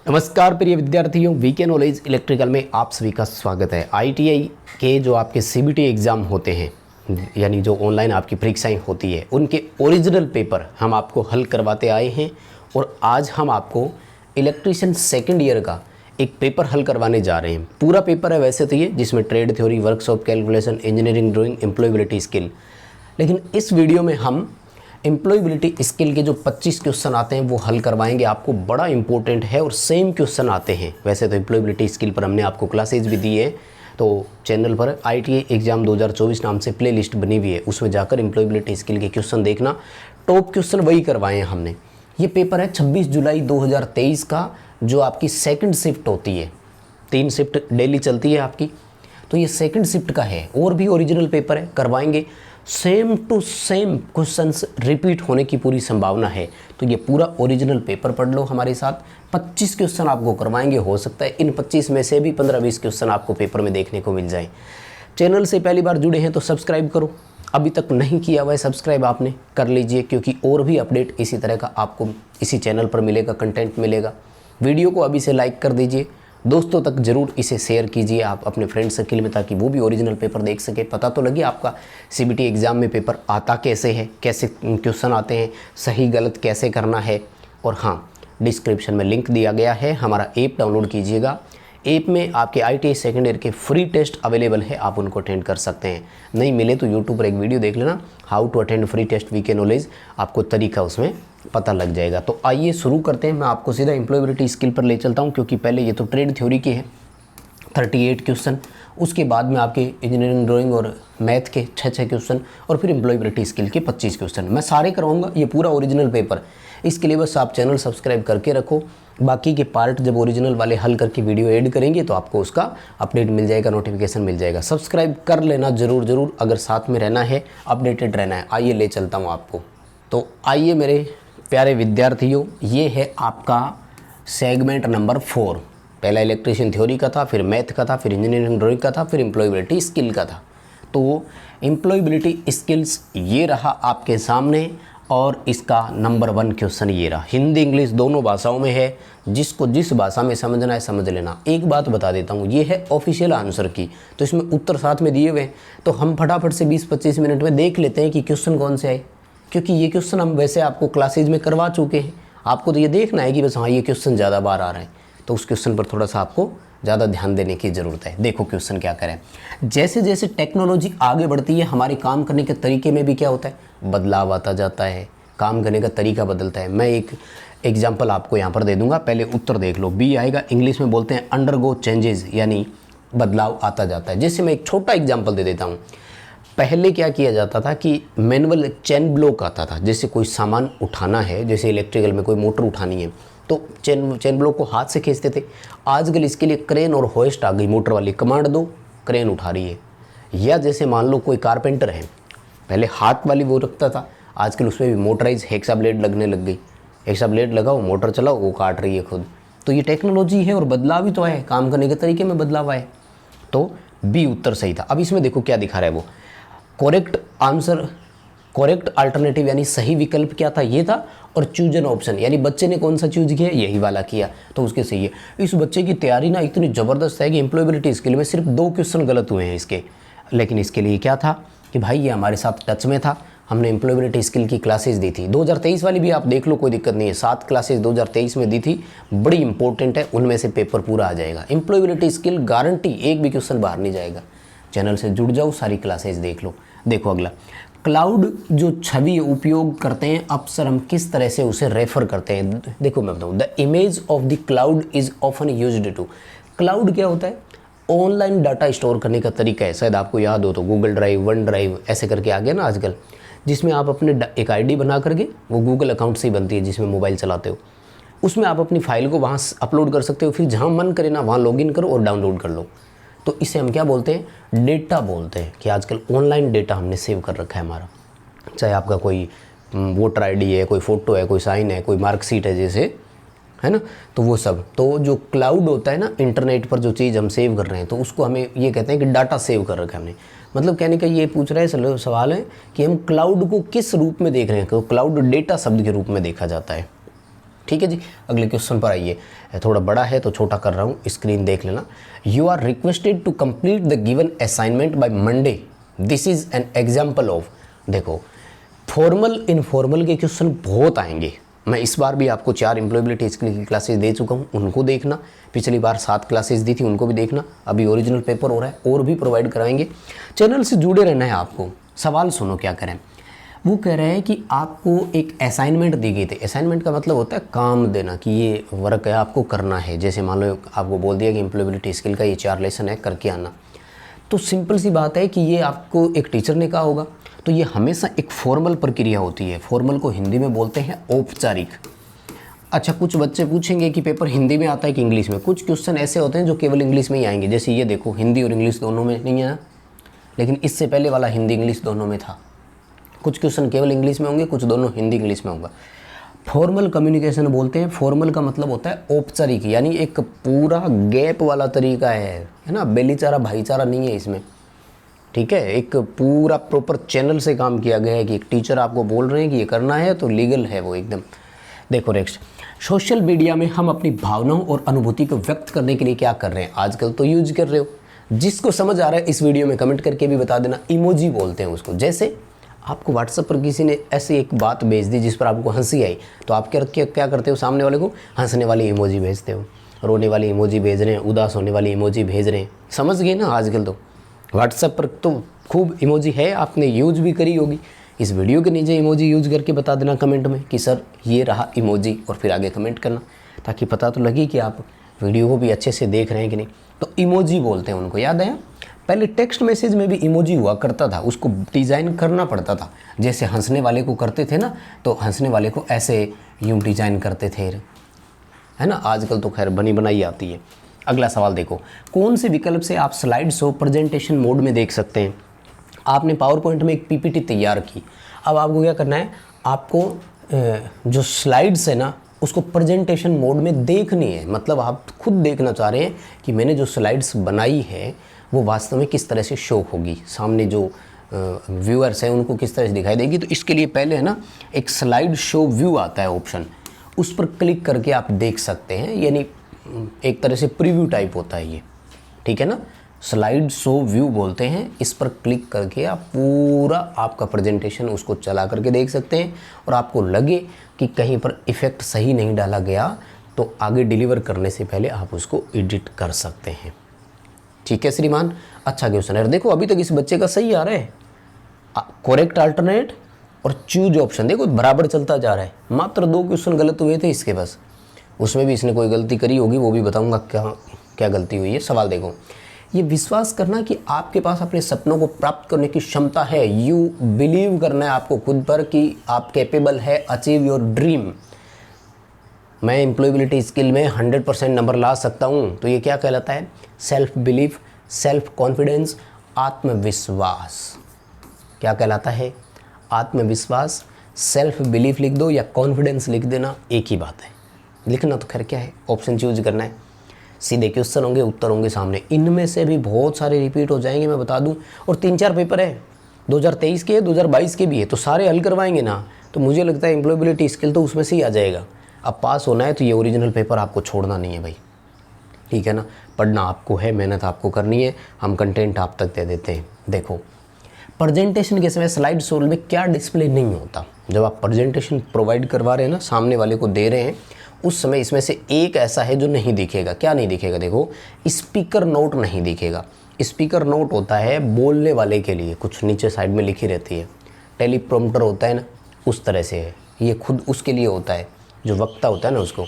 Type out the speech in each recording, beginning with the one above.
नमस्कार प्रिय विद्यार्थियों, वीके नॉलेज इलेक्ट्रिकल में आप सभी का स्वागत है। आईटीआई के जो आपके सीबीटी एग्ज़ाम होते हैं, यानी जो ऑनलाइन आपकी परीक्षाएं होती है, उनके ओरिजिनल पेपर हम आपको हल करवाते आए हैं। और आज हम आपको इलेक्ट्रीशियन सेकेंड ईयर का एक पेपर हल करवाने जा रहे हैं। पूरा पेपर है वैसे तो ये, जिसमें trade theory, workshop calculation, engineering drawing, employability skill. लेकिन इस वीडियो में हम एम्प्लॉयबिलिटी स्किल के जो 25 क्वेश्चन आते हैं वो हल करवाएंगे। आपको बड़ा इंपॉर्टेंट है और सेम क्वेश्चन आते हैं। वैसे तो एम्प्लॉयबिलिटी स्किल पर हमने आपको क्लासेज भी दी है, तो चैनल पर आईटीआई एग्ज़ाम 2024 नाम से प्ले लिस्ट बनी हुई है, उसमें जाकर एम्प्लॉयबिलिटी स्किल के क्वेश्चन देखना। टॉप क्वेश्चन वही करवाए हैं हमने। ये पेपर है 26 जुलाई 2023 का, जो आपकी सेकेंड शिफ्ट होती है। 3 शिफ्ट डेली चलती है आपकी, तो ये सेकंड शिफ्ट का है। और भी ओरिजिनल पेपर है, करवाएंगे। Same to same questions repeat होने की पूरी संभावना है, तो ये पूरा ओरिजिनल पेपर पढ़ लो हमारे साथ। 25 क्वेश्चन आपको करवाएंगे। हो सकता है इन 25 में से भी 15-20 क्वेश्चन आपको पेपर में देखने को मिल जाए। चैनल से पहली बार जुड़े हैं तो सब्सक्राइब करो, अभी तक नहीं किया हुआ है सब्सक्राइब आपने कर लीजिए, क्योंकि और भी अपडेट इसी तरह का आपको इसी चैनल पर मिलेगा, कंटेंट मिलेगा। वीडियो को अभी से लाइक कर दीजिए, दोस्तों तक ज़रूर इसे शेयर कीजिए आप अपने फ्रेंड सर्किल में, ताकि वो भी ओरिजिनल पेपर देख सके। पता तो लगे आपका सीबीटी एग्ज़ाम में पेपर आता कैसे है, कैसे क्वेश्चन आते हैं, सही गलत कैसे करना है। और हाँ, डिस्क्रिप्शन में लिंक दिया गया है, हमारा ऐप डाउनलोड कीजिएगा। ऐप में आपके आईटीआई सेकेंड ईयर के फ्री टेस्ट अवेलेबल है, आप उनको अटेंड कर सकते हैं। नहीं मिले तो यूट्यूब पर एक वीडियो देख लेना, how to attend free test VK knowledge, आपको तरीका उसमें पता लग जाएगा। तो आइए शुरू करते हैं। मैं आपको सीधा एम्प्लॉयबिलिटी स्किल पर ले चलता हूं, क्योंकि पहले ये तो ट्रेड थ्योरी के हैं 38 क्वेश्चन, उसके बाद में आपके इंजीनियरिंग ड्राइंग और मैथ के 6 क्वेश्चन, और फिर एम्प्लॉयबिलिटी स्किल के 25 क्वेश्चन मैं सारे करवाऊंगा। ये पूरा ओरिजिनल पेपर, इसके लिए बस आप चैनल सब्सक्राइब करके रखो। बाकी के पार्ट जब ओरिजिनल वाले हल करके वीडियो ऐड करेंगे तो आपको उसका अपडेट मिल जाएगा, नोटिफिकेशन मिल जाएगा। सब्सक्राइब कर लेना ज़रूर अगर साथ में रहना है, अपडेटेड रहना है। आइए ले चलता हूँ आपको। तो आइए मेरे प्यारे विद्यार्थियों, ये है आपका सेगमेंट नंबर 4। पहला इलेक्ट्रीशियन थ्योरी का था, फिर मैथ का था, फिर इंजीनियरिंग ड्राइंग का था, फिर एम्प्लॉयबिलिटी स्किल का था। तो एम्प्लॉयबिलिटी स्किल्स ये रहा आपके सामने, और इसका नंबर 1 क्वेश्चन ये रहा। हिंदी इंग्लिश दोनों भाषाओं में है, जिसको जिस भाषा में समझना है समझ लेना। एक बात बता देता हूँ, ये है ऑफिशियल आंसर की, तो इसमें उत्तर साथ में दिए हुए हैं, तो हम फटाफट से 20-25 मिनट में देख लेते हैं कि क्वेश्चन कौन से आए, क्योंकि ये क्वेश्चन हम वैसे आपको क्लासेज में करवा चुके हैं। आपको तो ये देखना है कि बस हाँ ये क्वेश्चन ज़्यादा बार आ रहा है, तो उस क्वेश्चन पर थोड़ा सा आपको ज़्यादा ध्यान देने की ज़रूरत है। देखो क्वेश्चन क्या करें। जैसे जैसे टेक्नोलॉजी आगे बढ़ती है, हमारे काम करने के तरीके में भी क्या होता है, बदलाव आता जाता है, काम करने का तरीका बदलता है। मैं एक एग्जाम्पल आपको यहाँ पर दे दूँगा, पहले उत्तर देख लो। बी आएगा, इंग्लिश में बोलते हैं अंडरगो चेंजेस, यानी बदलाव आता जाता है। जैसे मैं एक छोटा एग्जाम्पल दे देता हूँ। पहले क्या किया जाता था कि मैनुअल चेन ब्लॉक आता था। जैसे कोई सामान उठाना है, जैसे इलेक्ट्रिकल में कोई मोटर उठानी है, तो चेन ब्लॉक को हाथ से खींचते थे। आजकल इसके लिए क्रेन और होइस्ट आ गई, मोटर वाली, कमांड दो क्रेन उठा रही है। या जैसे मान लो कोई कारपेंटर है, पहले हाथ वाली वो रखता था, आजकल उसमें भी मोटराइज हेक्सा ब्लेड लगने लग गई। हेक्सा ब्लेड लगाओ, मोटर चलाओ, वो काट रही है खुद। तो ये टेक्नोलॉजी है और बदलाव ही तो है, काम करने के तरीके में बदलाव आए। तो बी उत्तर सही था। अब इसमें देखो क्या दिखा रहा है वो, करेक्ट आंसर, करेक्ट अल्टरनेटिव यानी सही विकल्प क्या था, ये था। और चूज एन ऑप्शन, यानी बच्चे ने कौन सा चूज किया, यही वाला किया, तो उसके सही है। इस बच्चे की तैयारी ना इतनी ज़बरदस्त है कि एम्प्लॉयबिलिटी स्किल में सिर्फ 2 क्वेश्चन गलत हुए हैं इसके। लेकिन इसके लिए क्या था कि भाई ये हमारे साथ टच में था, हमने एम्प्लॉयबिलिटी स्किल की क्लासेस दी थी। 2023 वाली भी आप देख लो, कोई दिक्कत नहीं है। 7 क्लासेस 2023 में दी थी, बड़ी इंपॉर्टेंट है, उनमें से पेपर पूरा आ जाएगा। एम्प्लॉयबिलिटी स्किल गारंटी, एक भी क्वेश्चन बाहर नहीं जाएगा। चैनल से जुड़ जाओ, सारी क्लासेस देख लो। देखो अगला, क्लाउड जो छवि उपयोग करते हैं, अक्सर हम किस तरह से उसे रेफर करते हैं। देखो मैं बताऊँ, the image of the cloud is often used to. Cloud क्या होता है, ऑनलाइन डाटा स्टोर करने का तरीका है। शायद आपको याद हो तो गूगल ड्राइव, वन ड्राइव ऐसे करके आ गया ना आजकल, जिसमें आप अपने एक आईडी बना करके, वो गूगल अकाउंट से ही बनती है जिसमें मोबाइल चलाते हो, उसमें आप अपनी फाइल को वहाँ अपलोड कर सकते हो। फिर जहाँ मन करे ना वहाँ लॉगिन करो और डाउनलोड कर लो। तो इसे हम क्या बोलते हैं, डेटा बोलते हैं। कि आजकल ऑनलाइन डेटा हमने सेव कर रखा है हमारा, चाहे आपका कोई वोटर आईडी है, कोई फ़ोटो है, कोई साइन है, कोई मार्कशीट है जैसे, है ना, तो वो सब। तो जो क्लाउड होता है ना, इंटरनेट पर जो चीज़ हम सेव कर रहे हैं, तो उसको हमें ये कहते हैं कि डाटा सेव कर रखा है हमने। मतलब कहने का ये पूछ रहा है सवाल है कि हम क्लाउड को किस रूप में देख रहे हैं। तो क्लाउड डेटा शब्द के रूप में देखा जाता है, ठीक है जी। अगले क्वेश्चन पर आइए, थोड़ा बड़ा है तो छोटा कर रहा हूँ, स्क्रीन देख लेना। You are requested to complete the given assignment by Monday, this is an example of. देखो फॉर्मल इनफॉर्मल के क्वेश्चन बहुत आएंगे। मैं इस बार भी आपको 4 एम्प्लॉयबिलिटी स्किल की क्लासेस दे चुका हूँ, उनको देखना। पिछली बार 7 क्लासेस दी थी, उनको भी देखना। अभी ओरिजिनल पेपर हो रहा है और भी प्रोवाइड कराएंगे। चैनल से जुड़े रहना है आपको। सवाल सुनो क्या करें, वो कह रहे हैं कि आपको एक असाइनमेंट दी गई थी। असाइनमेंट का मतलब होता है काम देना, कि ये वर्क है आपको करना है। जैसे मान लो आपको बोल दिया कि एम्प्लॉयबिलिटी स्किल का ये 4 लेसन है, करके आना। तो सिंपल सी बात है कि ये आपको एक टीचर ने कहा होगा, तो ये हमेशा एक फॉर्मल प्रक्रिया होती है। फॉर्मल को हिंदी में बोलते हैं औपचारिक। अच्छा, कुछ बच्चे पूछेंगे कि पेपर हिंदी में आता है कि इंग्लिश में। कुछ क्वेश्चन ऐसे होते हैं जो केवल इंग्लिश में ही आएंगे। जैसे ये देखो, हिंदी और इंग्लिश दोनों में नहीं आया, लेकिन इससे पहले वाला हिंदी इंग्लिश दोनों में था। कुछ क्वेश्चन केवल इंग्लिश में होंगे, कुछ दोनों हिंदी इंग्लिश में होगा। फॉर्मल कम्युनिकेशन बोलते हैं। फॉर्मल का मतलब होता है औपचारिक, यानी एक पूरा गैप वाला तरीका है ना। बेलीचारा भाईचारा नहीं है इसमें, ठीक है। एक पूरा प्रॉपर चैनल से काम किया गया है कि एक टीचर आपको बोल रहे हैं कि ये करना है तो लीगल है वो एकदम। देखो नेक्स्ट, सोशल मीडिया में हम अपनी भावनाओं और अनुभूति को व्यक्त करने के लिए क्या कर रहे हैं? आजकल तो यूज कर रहे हो। जिसको समझ आ रहा है इस वीडियो में कमेंट करके भी बता देना। इमोजी बोलते हैं उसको। जैसे आपको व्हाट्सएप पर किसी ने ऐसी एक बात भेज दी जिस पर आपको हंसी आई, तो आप क्या करते हो? सामने वाले को हंसने वाली इमोजी भेजते हो, रोने वाली इमोजी भेज रहे हैं, उदास होने वाली इमोजी भेज रहे हैं। समझ गए ना? आजकल तो व्हाट्सएप पर तो खूब इमोजी है, आपने यूज भी करी होगी। इस वीडियो के नीचे इमोजी यूज करके बता देना कमेंट में कि सर ये रहा इमोजी, और फिर आगे कमेंट करना, ताकि पता तो लगे कि आप वीडियो को भी अच्छे से देख रहे हैं कि नहीं। तो इमोजी बोलते हैं उनको, याद है? पहले टेक्स्ट मैसेज में भी इमोजी हुआ करता था, उसको डिज़ाइन करना पड़ता था। जैसे हंसने वाले को करते थे ना, तो हंसने वाले को ऐसे यूँ डिज़ाइन करते थे, है ना। आजकल तो खैर बनी बनाई आती है। अगला सवाल देखो, कौन से विकल्प से आप स्लाइड शो प्रेजेंटेशन मोड में देख सकते हैं? आपने पावर पॉइंट में एक पीपीटी तैयार की। अब आपको क्या करना है? आपको जो स्लाइड्स है ना, उसको प्रेजेंटेशन मोड में देखनी है। मतलब आप खुद देखना चाह रहे हैं कि मैंने जो स्लाइड्स बनाई है वो वास्तव में किस तरह से शो होगी, सामने जो व्यूअर्स हैं उनको किस तरह से दिखाई देगी। तो इसके लिए पहले है ना, एक स्लाइड शो व्यू आता है ऑप्शन, उस पर क्लिक करके आप देख सकते हैं। यानी एक तरह से प्रीव्यू टाइप होता है ये, ठीक है ना। स्लाइड शो व्यू बोलते हैं। इस पर क्लिक करके आप पूरा आपका प्रेजेंटेशन उसको चला करके देख सकते हैं। और आपको लगे कि कहीं पर इफ़ेक्ट सही नहीं डाला गया, तो आगे डिलीवर करने से पहले आप उसको एडिट कर सकते हैं। ठीक है श्रीमान, अच्छा क्वेश्चन है। देखो अभी तक इस बच्चे का सही आ रहा है। करेक्ट अल्टरनेट और चूज ऑप्शन देखो बराबर चलता जा रहा है। मात्र 2 क्वेश्चन गलत हुए थे इसके पास, उसमें भी इसने कोई गलती करी होगी, वो भी बताऊंगा क्या गलती हुई है। सवाल देखो, ये विश्वास करना कि आपके पास अपने सपनों को प्राप्त करने की क्षमता है। यू बिलीव करना है आपको खुद पर कि आप कैपेबल है अचीव योर ड्रीम। मैं एम्प्लॉयबिलिटी स्किल में 100% नंबर ला सकता हूँ, तो ये क्या कहलाता है? सेल्फ बिलीफ, सेल्फ कॉन्फिडेंस, आत्मविश्वास। क्या कहलाता है? आत्मविश्वास। सेल्फ बिलीफ लिख दो या कॉन्फिडेंस लिख देना, एक ही बात है। लिखना तो खैर क्या है, ऑप्शन चूज करना है। सीधे क्वेश्चन होंगे, उत्तर होंगे सामने। इनमें से भी बहुत सारे रिपीट हो जाएंगे, मैं बता दूं। और 3-4 पेपर है, 2023 के, 2022 के भी है, तो सारे हल करवाएंगे ना। तो मुझे लगता है एम्प्लॉयबिलिटी स्किल तो उसमें से ही आ जाएगा। अब पास होना है तो ये ओरिजिनल पेपर आपको छोड़ना नहीं है भाई, ठीक है ना। पढ़ना आपको है, मेहनत आपको करनी है, हम कंटेंट आप तक दे देते हैं। देखो प्रेजेंटेशन के समय स्लाइड शो में क्या डिस्प्ले नहीं होता? जब आप प्रेजेंटेशन प्रोवाइड करवा रहे हैं ना, सामने वाले को दे रहे हैं, उस समय इसमें से एक ऐसा है जो नहीं दिखेगा। क्या नहीं दिखेगा? देखो स्पीकर नोट नहीं दिखेगा। स्पीकर नोट होता है बोलने वाले के लिए, कुछ नीचे साइड में लिखी रहती है। टेलीप्रॉम्प्टर होता है ना, उस तरह से है ये, खुद उसके लिए होता है। जो वक्ता होता है ना, उसको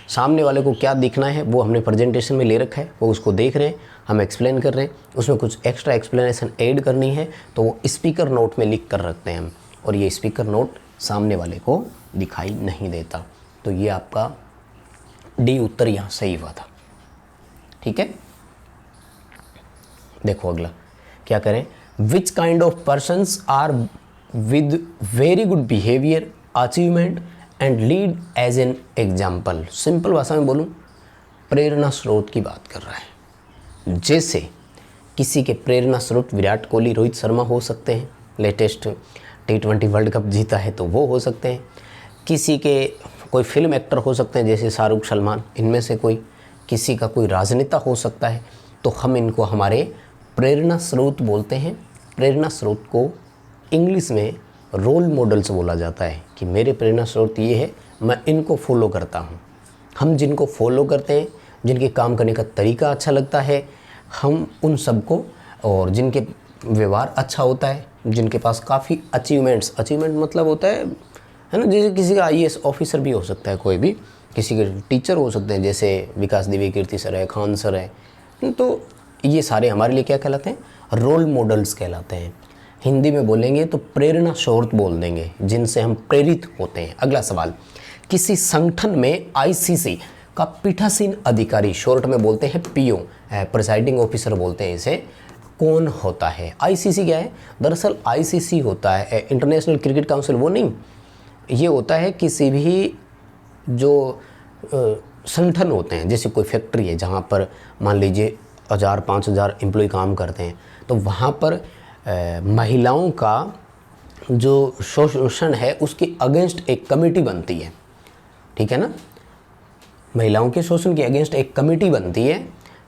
सामने वाले को क्या दिखना है वो हमने प्रेजेंटेशन में ले रखा है, वो उसको देख रहे हैं, हम एक्सप्लेन कर रहे हैं। उसमें कुछ एक्स्ट्रा एक्सप्लेनेशन ऐड करनी है तो वो स्पीकर नोट में लिख कर रखते हैं हम, और ये स्पीकर नोट सामने वाले को दिखाई नहीं देता। तो ये आपका डी उत्तर यहाँ सही हुआ था, ठीक है। देखो अगला क्या करें? Which kind of persons are with very good behaviour, achievement and lead as an example. Simple भाषा में बोलूँ, प्रेरणा स्रोत की बात कर रहा है। जैसे किसी के प्रेरणा स्रोत विराट कोहली, रोहित शर्मा हो सकते हैं, लेटेस्ट T20 वर्ल्ड कप जीता है तो वो हो सकते हैं। किसी के कोई फिल्म एक्टर हो सकते हैं जैसे शाहरुख, सलमान, इनमें से कोई, किसी का कोई राजनेता हो सकता है। तो हम इनको हमारे प्रेरणा स्रोत बोलते हैं। प्रेरणा स्रोत को इंग्लिश में रोल मॉडल्स बोला जाता है कि मेरे प्रेरणा स्रोत ये है, मैं इनको फॉलो करता हूँ। हम जिनको फॉलो करते हैं, जिनके काम करने का तरीका अच्छा लगता है, हम उन सबको, और जिनके व्यवहार अच्छा होता है, जिनके पास काफ़ी अचीवमेंट मतलब होता है ना, जैसे किसी का IAS ऑफिसर भी हो सकता है, कोई भी, किसी के टीचर हो सकते हैं जैसे विकास देवी कीर्ति सर है, खान सर है। तो ये सारे हमारे लिए क्या कहलाते हैं? रोल मॉडल्स कहलाते हैं। हिंदी में बोलेंगे तो प्रेरणा स्रोत बोल देंगे, जिनसे हम प्रेरित होते हैं। अगला सवाल, किसी संगठन में ICC का पीठासीन अधिकारी, शॉर्ट में बोलते हैं PO, प्रिसाइडिंग ऑफिसर बोलते हैं इसे, कौन होता है? ICC क्या है? दरअसल ICC होता है इंटरनेशनल क्रिकेट काउंसिल, वो नहीं, ये होता है किसी भी जो संगठन होते हैं, जैसे कोई फैक्ट्री है जहाँ पर मान लीजिए 1000-5000 एम्प्लॉय काम करते हैं, तो वहाँ पर महिलाओं का जो शोषण है उसके अगेंस्ट एक कमेटी बनती है, ठीक है ना। महिलाओं के शोषण के अगेंस्ट एक कमेटी बनती है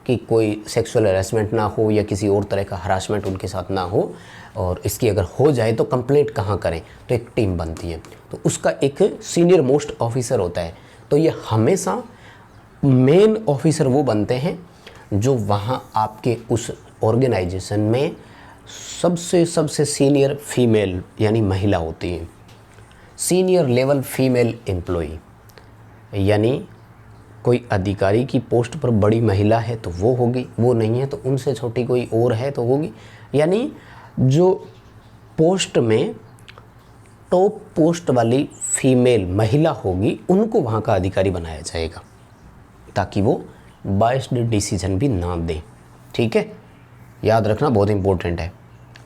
कि कोई सेक्सुअल हैरेसमेंट ना हो या किसी और तरह का हरासमेंट उनके साथ ना हो, और इसकी अगर हो जाए तो कंप्लेंट कहाँ करें, तो एक टीम बनती है, तो उसका एक सीनियर मोस्ट ऑफिसर होता है। तो ये हमेशा मेन ऑफिसर वो बनते हैं जो वहाँ आपके उस ऑर्गेनाइजेशन में सबसे सीनियर फीमेल यानी महिला होती है। सीनियर लेवल फीमेल एम्प्लॉई, यानी कोई अधिकारी की पोस्ट पर बड़ी महिला है तो वो होगी, वो नहीं है तो उनसे छोटी कोई और है तो होगी, यानी जो पोस्ट में टॉप पोस्ट वाली फीमेल महिला होगी उनको वहाँ का अधिकारी बनाया जाएगा, ताकि वो बायस्ड डिसीजन भी ना दें, ठीक है। याद रखना बहुत इंपॉर्टेंट है।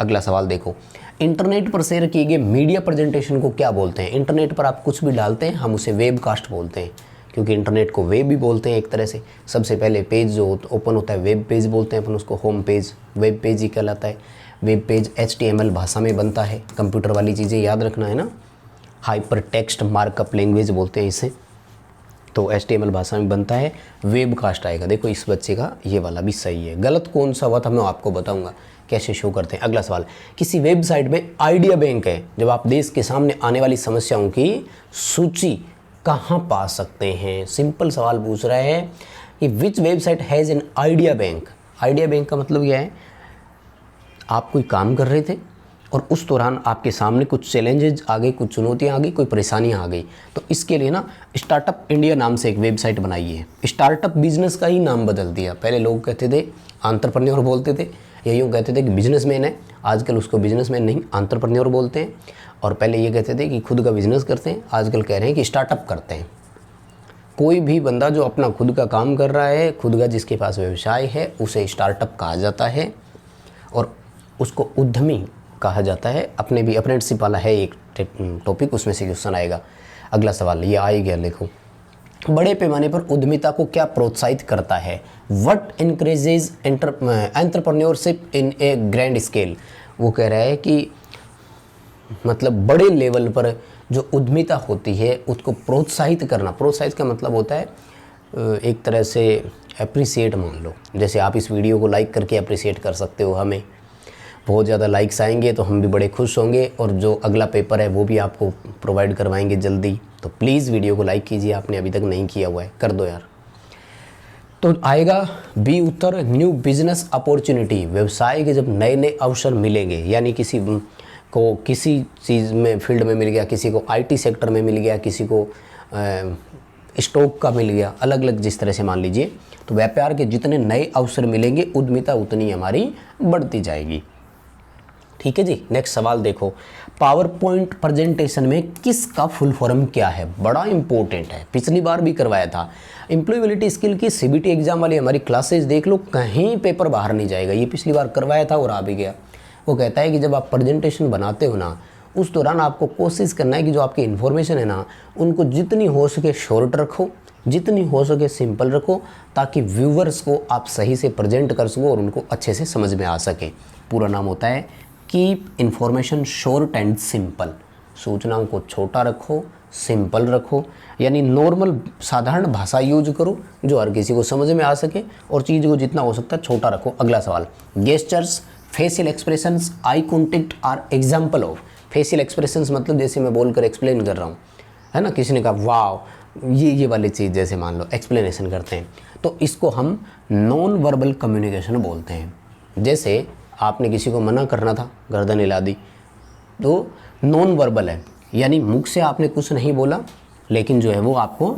अगला सवाल देखो, इंटरनेट पर शेयर किए गए मीडिया प्रेजेंटेशन को क्या बोलते हैं? इंटरनेट पर आप कुछ भी डालते हैं, हम उसे वेबकास्ट बोलते हैं, क्योंकि इंटरनेट को वेब भी बोलते हैं एक तरह से। सबसे पहले पेज जो ओपन होता है वेब पेज बोलते हैं अपन उसको, होम पेज वेब पेज ही कहलाता है। वेब पेज HTML भाषा में बनता है, कंप्यूटर वाली चीज़ें याद रखना है ना। हाइपर टेक्स्ट मार्कअप लैंग्वेज बोलते हैं इसे, तो HTML भाषा में बनता है। वेबकास्ट आएगा, देखो इस बच्चे का ये वाला भी सही है, गलत कौन सा हुआ था मैं आपको बताऊंगा कैसे शो करते हैं। अगला सवाल, किसी वेबसाइट में आइडिया बैंक है, जब आप देश के सामने आने वाली समस्याओं की सूची कहाँ पा सकते हैं? सिंपल सवाल पूछ रहा है कि which website has an idea bank. Idea bank का मतलब क्या है? आप कोई काम कर रहे थे और उस दौरान आपके सामने कुछ चैलेंजेस आ गए, कुछ चुनौतियाँ आ गई, कोई परेशानियाँ आ गई, तो इसके लिए ना स्टार्टअप इंडिया नाम से एक वेबसाइट बनाई है। स्टार्टअप बिजनेस का ही नाम बदल दिया, पहले लोग कहते थे एंटरप्रेन्योर बोलते थे, या यूँ कहते थे कि बिजनेसमैन है, आजकल उसको बिजनेसमैन नहीं एंटरप्रेन्योर बोलते हैं। और पहले ये कहते थे कि खुद का बिजनेस करते हैं, आजकल कह रहे हैं कि स्टार्टअप करते हैं। कोई भी बंदा जो अपना खुद का काम कर रहा है, खुद का जिसके पास व्यवसाय है, उसे स्टार्टअप कहा जाता है और उसको उद्यमी कहा जाता है। अपने भी अप्रेंटिसशिप वाला है एक टॉपिक, उसमें से क्वेश्चन आएगा। अगला सवाल ये आ ही गया, देखो, बड़े पैमाने पर उद्यमिता को क्या प्रोत्साहित करता है? What increases entrepreneurship in a grand scale. वो कह रहा है कि मतलब बड़े लेवल पर जो उद्यमिता होती है उसको प्रोत्साहित करना। प्रोत्साहित का मतलब होता है एक तरह से अप्रिसिएट, मान लो जैसे आप इस वीडियो को लाइक करके अप्रिसिएट कर सकते हो, हमें बहुत ज़्यादा लाइक्स आएंगे तो हम भी बड़े खुश होंगे, और जो अगला पेपर है वो भी आपको प्रोवाइड करवाएंगे जल्दी। तो प्लीज़ वीडियो को लाइक कीजिए, आपने अभी तक नहीं किया हुआ है, कर दो यार। तो आएगा बी उत्तर, न्यू बिजनेस अपॉर्चुनिटी। व्यवसाय के जब नए नए अवसर मिलेंगे, यानी किसी को किसी चीज़ में फील्ड में मिल गया, किसी को IT सेक्टर में मिल गया, किसी को स्टॉक का मिल गया, अलग अलग जिस तरह से मान लीजिए, तो व्यापार के जितने नए अवसर मिलेंगे उद्यमिता उतनी हमारी बढ़ती जाएगी, ठीक है जी। नेक्स्ट सवाल देखो, पावर पॉइंट प्रेजेंटेशन में किसका फुल फॉर्म क्या है? बड़ा इंपॉर्टेंट है, पिछली बार भी करवाया था। एम्प्लॉयबिलिटी स्किल की CBT एग्जाम वाली हमारी क्लासेज देख लो, कहीं पेपर बाहर नहीं जाएगा, ये पिछली बार करवाया था और आ भी गया। वो कहता है कि जब आप प्रेजेंटेशन बनाते हो ना, उस दौरान आपको कोशिश करना है कि जो आपकी इन्फॉर्मेशन है ना, उनको जितनी हो सके शॉर्ट रखो, जितनी हो सके सिंपल रखो, ताकि व्यूवर्स को आप सही से प्रेजेंट कर सको और उनको अच्छे से समझ में आ सके। पूरा नाम होता है keep information short and simple. सूचनाओं को छोटा रखो, सिंपल रखो, यानी नॉर्मल साधारण भाषा यूज करो जो हर किसी को समझ में आ सके, और चीज़ को जितना हो सकता है छोटा रखो। अगला सवाल, gestures, facial expressions, eye contact are example of. Facial expressions मतलब जैसे मैं बोलकर एक्सप्लेन कर रहा हूँ, है ना, किसी ने कहा वाह, ये वाली चीज़ जैसे मान लो एक्सप्लेनेशन करते हैं, तो इसको हम नॉन वर्बल कम्युनिकेशन बोलते हैं। जैसे आपने किसी को मना करना था, गर्दन हिला दी, तो नॉन वर्बल है, यानी मुख से आपने कुछ नहीं बोला, लेकिन जो है वो आपको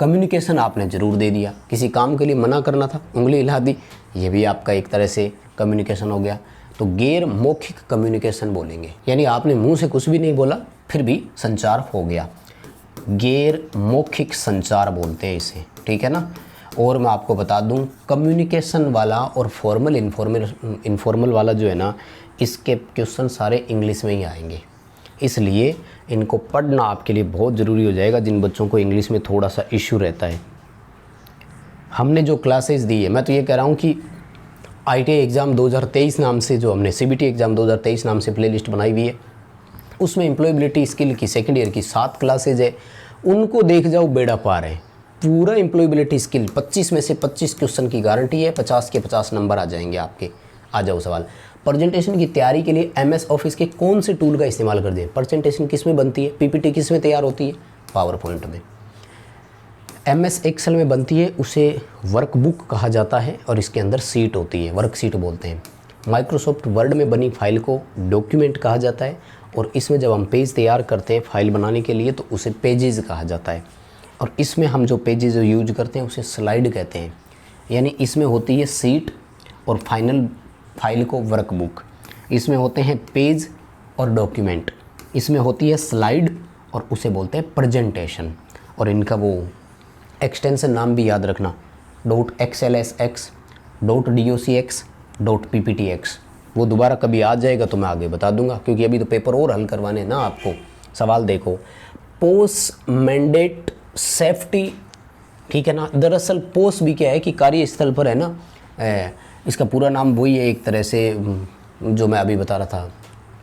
कम्युनिकेशन आपने ज़रूर दे दिया। किसी काम के लिए मना करना था, उंगली हिला दी, ये भी आपका एक तरह से कम्युनिकेशन हो गया। तो गैर मौखिक कम्युनिकेशन बोलेंगे, यानी आपने मुंह से कुछ भी नहीं बोला फिर भी संचार हो गया, गैर मौखिक संचार बोलते हैं इसे, ठीक है ना। और मैं आपको बता दूं, कम्युनिकेशन वाला और फॉर्मल इनफॉर्मल वाला जो है ना, इसके क्वेश्चन सारे इंग्लिश में ही आएंगे, इसलिए इनको पढ़ना आपके लिए बहुत ज़रूरी हो जाएगा जिन बच्चों को इंग्लिश में थोड़ा सा इश्यू रहता है। हमने जो क्लासेस दी है, मैं तो ये कह रहा हूँ कि ITI एग्ज़ाम 2023 नाम से, जो हमने CBT एग्ज़ाम 2023 नाम से प्लेलिस्ट बनाई हुई है, उसमें एम्प्लॉयबिलिटी स्किल की सेकेंड ईयर की 7 क्लासेज है, उनको देख जाओ, बेड़ा पार है। पूरा एम्प्लॉयबिलिटी स्किल 25 में से 25 क्वेश्चन की गारंटी है, 50 के 50 नंबर आ जाएंगे आपके। आ जाओ सवाल, प्रेजेंटेशन की तैयारी के लिए MS ऑफिस के कौन से टूल का इस्तेमाल कर दें। प्रेजेंटेशन किस में बनती है, PPT किस में तैयार होती है, पावर पॉइंट में। MS एक्सेल में बनती है, उसे वर्कबुक कहा जाता है, और इसके अंदर सीट होती है, वर्कशीट बोलते हैं। माइक्रोसॉफ्ट वर्ड में बनी फाइल को डॉक्यूमेंट कहा जाता है, और इसमें जब हम पेज तैयार करते हैं फाइल बनाने के लिए तो उसे पेजेस कहा जाता है। और इसमें हम जो पेजेस यूज करते हैं उसे स्लाइड कहते हैं, यानी इसमें होती है सीट और फाइनल फाइल को वर्कबुक, इसमें होते हैं पेज और डॉक्यूमेंट, इसमें होती है स्लाइड और उसे बोलते हैं प्रेजेंटेशन। और इनका वो एक्सटेंशन नाम भी याद रखना, .xlsx, .docx, .pptx। वो दोबारा कभी आ जाएगा तो मैं आगे बता दूंगा, क्योंकि अभी तो पेपर और हल करवाने ना आपको। सवाल देखो, पोस्ट मैंडेट सेफ्टी, ठीक है ना। दरअसल पोस्ट भी क्या है कि कार्यस्थल पर है ना, इसका पूरा नाम वही है एक तरह से जो मैं अभी बता रहा था,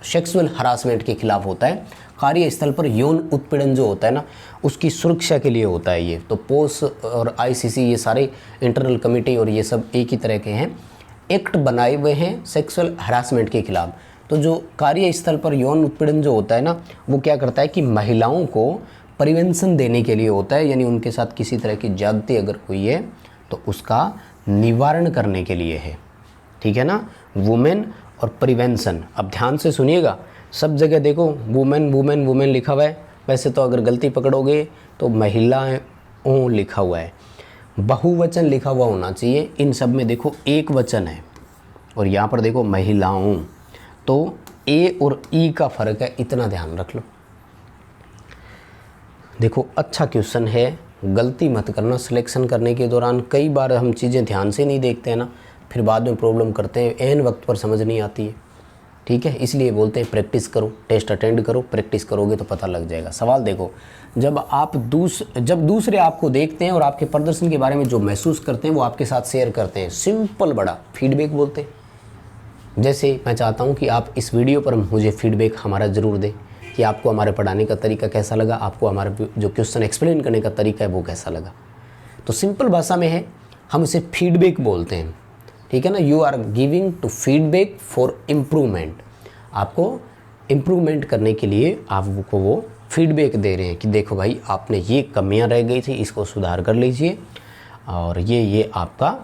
सेक्सुअल हरासमेंट के खिलाफ होता है। कार्यस्थल पर यौन उत्पीड़न जो होता है ना, उसकी सुरक्षा के लिए होता है ये। तो पोस्ट और ICC ये सारे इंटरनल कमेटी और ये सब एक ही तरह के हैं, एक्ट बनाए हुए हैं सेक्सुअल हरासमेंट के खिलाफ। तो जो कार्यस्थल पर यौन उत्पीड़न जो होता है ना, वो क्या करता है कि महिलाओं को प्रिवेंशन देने के लिए होता है, यानी उनके साथ किसी तरह की ज्यादती अगर हुई है तो उसका निवारण करने के लिए है, ठीक है ना। वुमेन और प्रिवेंशन, अब ध्यान से सुनिएगा, सब जगह देखो वुमेन वुमेन वुमेन लिखा हुआ है, वैसे तो अगर गलती पकड़ोगे तो महिलाओं लिखा हुआ है, बहुवचन लिखा हुआ होना चाहिए। इन सब में देखो एक वचन है, और यहाँ पर देखो महिलाओं, तो A और E का फ़र्क है, इतना ध्यान रख लो। देखो अच्छा क्वेश्चन है, गलती मत करना सिलेक्शन करने के दौरान। कई बार हम चीज़ें ध्यान से नहीं देखते हैं ना, फिर बाद में प्रॉब्लम करते हैं, ऐन वक्त पर समझ नहीं आती है, ठीक है। इसलिए बोलते हैं प्रैक्टिस करो, टेस्ट अटेंड करो, प्रैक्टिस करोगे तो पता लग जाएगा। सवाल देखो, जब दूसरे आपको देखते हैं और आपके प्रदर्शन के बारे में जो महसूस करते हैं वो आपके साथ शेयर करते हैं, सिंपल बड़ा फीडबैक बोलते हैं। जैसे मैं चाहता हूँ कि आप इस वीडियो पर मुझे फीडबैक हमारा ज़रूर दें कि आपको हमारे पढ़ाने का तरीका कैसा लगा, आपको हमारा जो क्वेश्चन एक्सप्लेन करने का तरीका है वो कैसा लगा। तो सिंपल भाषा में है, हम इसे फीडबैक बोलते हैं, ठीक है ना। You are giving to feedback for improvement, आपको इम्प्रूवमेंट करने के लिए आपको वो फीडबैक दे रहे हैं कि देखो भाई आपने ये कमियां रह गई थी, इसको सुधार कर लीजिए, और ये आपका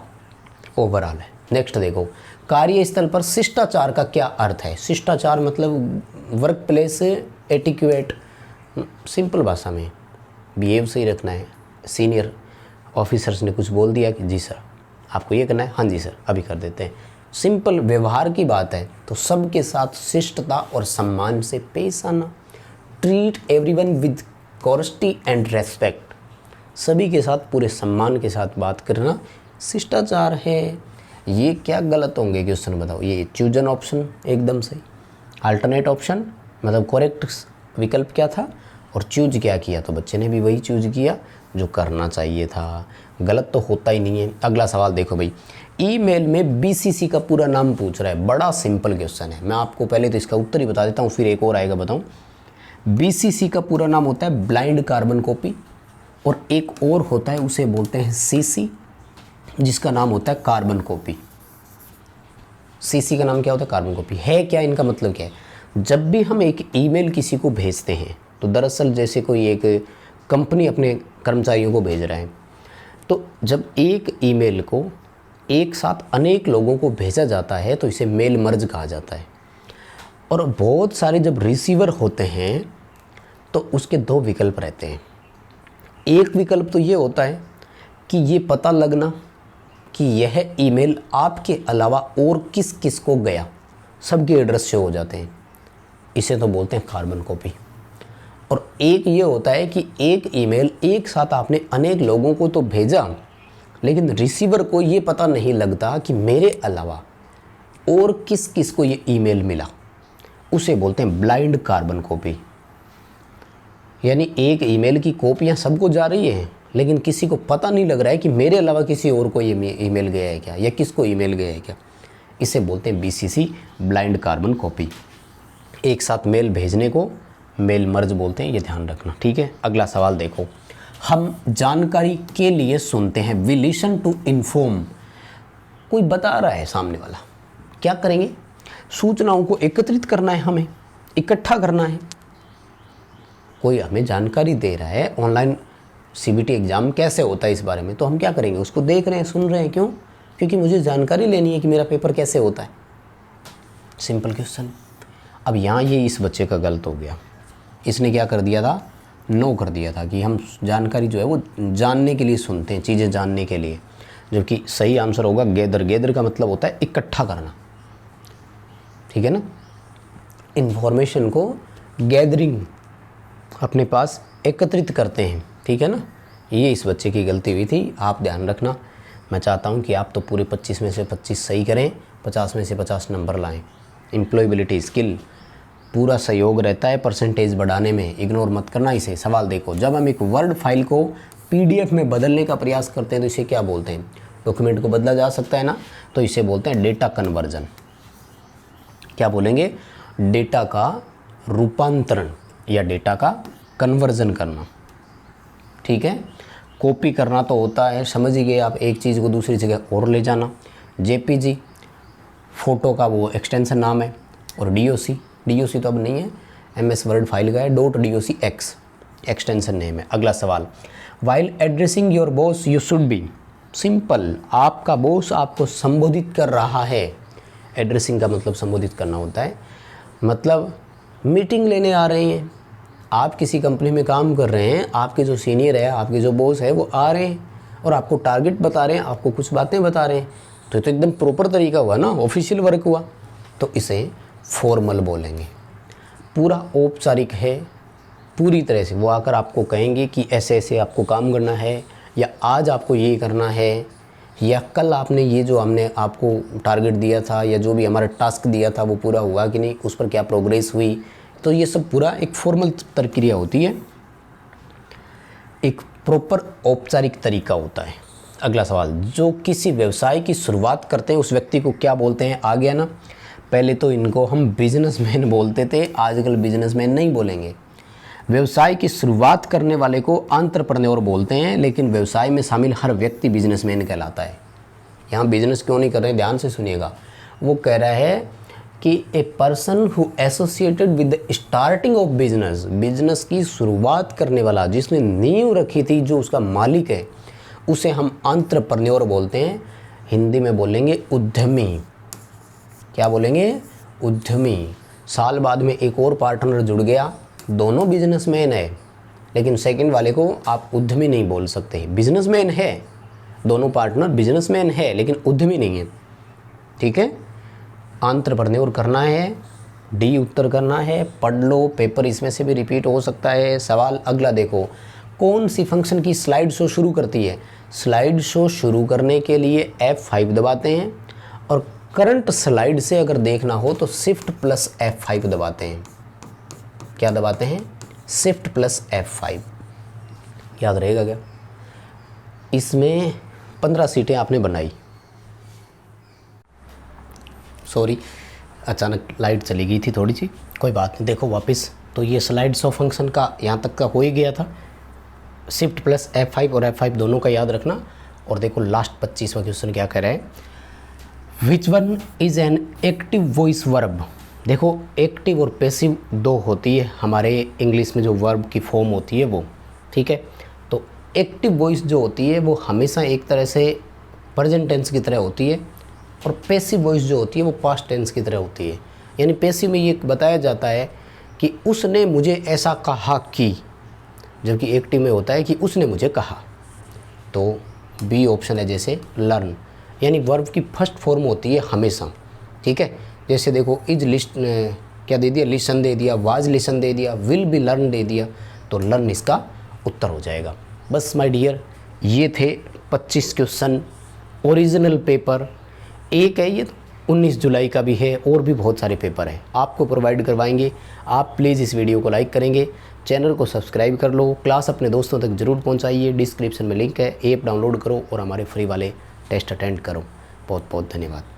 ओवरऑल है। नेक्स्ट देखो, कार्यस्थल पर शिष्टाचार का क्या अर्थ है। शिष्टाचार मतलब वर्क प्लेस एटिक्यूएट, सिंपल भाषा में बिहेव सही रखना है। सीनियर ऑफिसर्स ने कुछ बोल दिया कि जी सर आपको ये करना है, हाँ जी सर अभी कर देते हैं। सिंपल व्यवहार की बात है तो सबके साथ शिष्टता और सम्मान से पेश आना। Treat everyone with courtesy and respect, सभी के साथ पूरे सम्मान के साथ बात करना शिष्टाचार है। ये क्या गलत होंगे क्वेश्चन बताओ। ये चूजन ऑप्शन एकदम सही, अल्टरनेट ऑप्शन मतलब करेक्ट विकल्प क्या था, और चूज क्या किया, तो बच्चे ने भी वही चूज किया जो करना चाहिए था। गलत तो होता ही नहीं है। अगला सवाल देखो भाई, ईमेल में BCC का पूरा नाम पूछ रहा है, बड़ा सिंपल क्वेश्चन है। मैं आपको पहले तो इसका उत्तर ही बता देता हूँ, फिर एक और आएगा बताऊँ। BCC का पूरा नाम होता है ब्लाइंड कार्बन कॉपी, और एक और होता है उसे बोलते हैं CC, जिसका नाम होता है कार्बन कॉपी। CC का नाम क्या होता है? Carbon copy. है क्या इनका मतलब क्या है? जब भी हम एक ईमेल किसी को भेजते हैं तो दरअसल जैसे कोई एक कंपनी अपने कर्मचारियों को भेज रहा है, तो जब एक ईमेल को एक साथ अनेक लोगों को भेजा जाता है तो इसे मेल मर्ज कहा जाता है। और बहुत सारे जब रिसीवर होते हैं तो उसके दो विकल्प रहते हैं। एक विकल्प तो ये होता है कि ये पता लगना कि यह ईमेल आपके अलावा और किस किस को गया, सबके एड्रेस शो हो जाते हैं, इसे तो बोलते हैं कार्बन कॉपी। और एक ये होता है कि एक ईमेल एक साथ आपने अनेक लोगों को तो भेजा, लेकिन रिसीवर को ये पता नहीं लगता कि मेरे अलावा और किस किस को ये ईमेल मिला, उसे बोलते हैं ब्लाइंड कार्बन कॉपी। यानी एक ईमेल की कॉपियाँ सबको जा रही हैं, लेकिन किसी को पता नहीं लग रहा है कि मेरे अलावा किसी और को ये ईमेल गया है क्या, या किसको ईमेल गया है क्या। इसे बोलते हैं BCC, ब्लाइंड कार्बन कॉपी। एक साथ मेल भेजने को मेल मर्ज बोलते हैं, ये ध्यान रखना, ठीक है। अगला सवाल देखो, हम जानकारी के लिए सुनते हैं, वी लिसन टू इन्फॉर्म। कोई बता रहा है सामने वाला, क्या करेंगे? सूचनाओं को एकत्रित करना है, हमें इकट्ठा करना है। कोई हमें जानकारी दे रहा है ऑनलाइन CBT एग्ज़ाम कैसे होता है इस बारे में, तो हम क्या करेंगे? उसको देख रहे हैं, सुन रहे हैं। क्यों? क्योंकि मुझे जानकारी लेनी है कि मेरा पेपर कैसे होता है। Simple question. अब यहाँ ये इस बच्चे का गलत हो गया, इसने क्या कर दिया था? नो कर दिया था कि हम जानकारी जो है वो जानने के लिए सुनते हैं, चीज़ें जानने के लिए, जबकि सही आंसर होगा गैदर। गैदर का मतलब होता है इकट्ठा करना, ठीक है ना। इन्फॉर्मेशन को गैदरिंग, अपने पास एकत्रित करते हैं, ठीक है ना। ये इस बच्चे की गलती हुई थी, आप ध्यान रखना। मैं चाहता हूँ कि आप तो पूरे 25 में से 25 सही करें, 50 में से 50 नंबर लाएं। एम्प्लॉयबिलिटी स्किल पूरा सहयोग रहता है परसेंटेज बढ़ाने में, इग्नोर मत करना इसे। सवाल देखो, जब हम एक वर्ड फाइल को PDF में बदलने का प्रयास करते हैं तो इसे क्या बोलते हैं? डॉक्यूमेंट को बदला जा सकता है ना, तो इसे बोलते हैं डेटा कन्वर्जन। क्या बोलेंगे? डेटा का रूपांतरण या डेटा का कन्वर्जन करना, ठीक है। कॉपी करना तो होता है, समझ ही गए आप, एक चीज़ को दूसरी जगह और ले जाना। JPG फ़ोटो का वो एक्सटेंशन नाम है, और DOC तो अब नहीं है, MS वर्ड फाइल का है, .docx एक्सटेंशन नेम है। अगला सवाल, while addressing your boss you should be. Simple, आपका बॉस आपको संबोधित कर रहा है। एड्रेसिंग का मतलब संबोधित करना होता है, मतलब मीटिंग लेने आ रहे हैं, आप किसी कंपनी में काम कर रहे हैं, आपके जो सीनियर है, आपके जो बॉस है, वो आ रहे हैं और आपको टारगेट बता रहे हैं, आपको कुछ बातें बता रहे हैं, तो एकदम प्रॉपर तरीका हुआ ना, ऑफिशियल वर्क हुआ, तो इसे फॉर्मल बोलेंगे। पूरा औपचारिक है, पूरी तरह से। वो आकर आपको कहेंगे कि ऐसे ऐसे आपको काम करना है, या आज आपको ये करना है, या कल आपने ये जो हमने आपको टारगेट दिया था, या जो भी हमारा टास्क दिया था वो पूरा हुआ कि नहीं, उस पर क्या प्रोग्रेस हुई। तो ये सब पूरा एक फॉर्मल प्रक्रिया होती है, एक प्रॉपर औपचारिक तरीका होता है। अगला सवाल, जो किसी व्यवसाय की शुरुआत करते हैं उस व्यक्ति को क्या बोलते हैं? आ गया ना। पहले तो इनको हम बिजनेसमैन बोलते थे, आजकल बिजनेसमैन नहीं बोलेंगे। व्यवसाय की शुरुआत करने वाले को एंटरप्रेन्योर बोलते हैं, लेकिन व्यवसाय में शामिल हर व्यक्ति बिजनेसमैन कहलाता है। यहाँ बिजनेस क्यों नहीं कर रहे हैं, ध्यान से सुनिएगा। वो कह रहा है कि a person who associated with the starting of business, business की शुरुआत करने वाला, जिसने नींव रखी थी, जो उसका मालिक है, उसे हम एंटरप्रेन्योर बोलते हैं। हिंदी में बोलेंगे उद्यमी। क्या बोलेंगे? उद्यमी। साल बाद में एक और पार्टनर जुड़ गया, दोनों बिजनेसमैन है, लेकिन सेकंड वाले को आप उद्यमी नहीं बोल सकते। बिजनेसमैन है, दोनों पार्टनर बिजनेसमैन है, लेकिन उद्यमी नहीं है, ठीक है। एंटरप्रेन्योर करना है, डी उत्तर करना है, पढ़ लो, पेपर इसमें से भी रिपीट हो सकता है। सवाल अगला देखो, कौन सी फंक्शन की स्लाइड शो शुरू करती है? स्लाइड शो शुरू करने के लिए F5 दबाते हैं, और करंट स्लाइड से अगर देखना हो तो Shift+F5 दबाते हैं। क्या दबाते हैं? Shift+F5। याद रहेगा क्या? इसमें 15 सीटें आपने बनाई। सॉरी, अचानक लाइट चली गई थी थोड़ी सी, कोई बात नहीं। देखो वापस तो ये स्लाइड शो फंक्शन का यहाँ तक का हो ही गया था। शिफ्ट प्लस F5 और F5 दोनों का याद रखना। और देखो लास्ट 25वां क्वेश्चन क्या कह रहा है, which one is an active voice verb. देखो एक्टिव और पैसिव दो होती है हमारे इंग्लिश में जो वर्ब की फॉर्म होती है वो, ठीक है। तो एक्टिव वॉइस जो होती है वो हमेशा एक तरह से प्रेजेंट टेंस की तरह होती है, और पैसिव वॉइस जो होती है वो पास्ट टेंस की तरह होती है। यानी पैसिव में ये बताया जाता है कि उसने मुझे ऐसा कहा कि, जबकि एक्टिव में होता है कि उसने मुझे कहा। तो बी ऑप्शन है जैसे लर्न, यानी वर्ब की फर्स्ट फॉर्म होती है हमेशा, ठीक है। जैसे देखो इज लिस्ट क्या दे दिया, लिसन दे दिया, वाज लिसन दे दिया, विल बी लर्न दे दिया, तो लर्न इसका उत्तर हो जाएगा। बस माय डियर, ये थे 25 क्वेश्चन ओरिजिनल पेपर। एक है ये 19 जुलाई का भी है, और भी बहुत सारे पेपर हैं आपको प्रोवाइड करवाएंगे। आप प्लीज़ इस वीडियो को लाइक करेंगे, चैनल को सब्सक्राइब कर लो, क्लास अपने दोस्तों तक ज़रूर पहुंचाइए। डिस्क्रिप्शन में लिंक है, ऐप डाउनलोड करो और हमारे फ्री वाले टेस्ट अटेंड करो। बहुत बहुत धन्यवाद।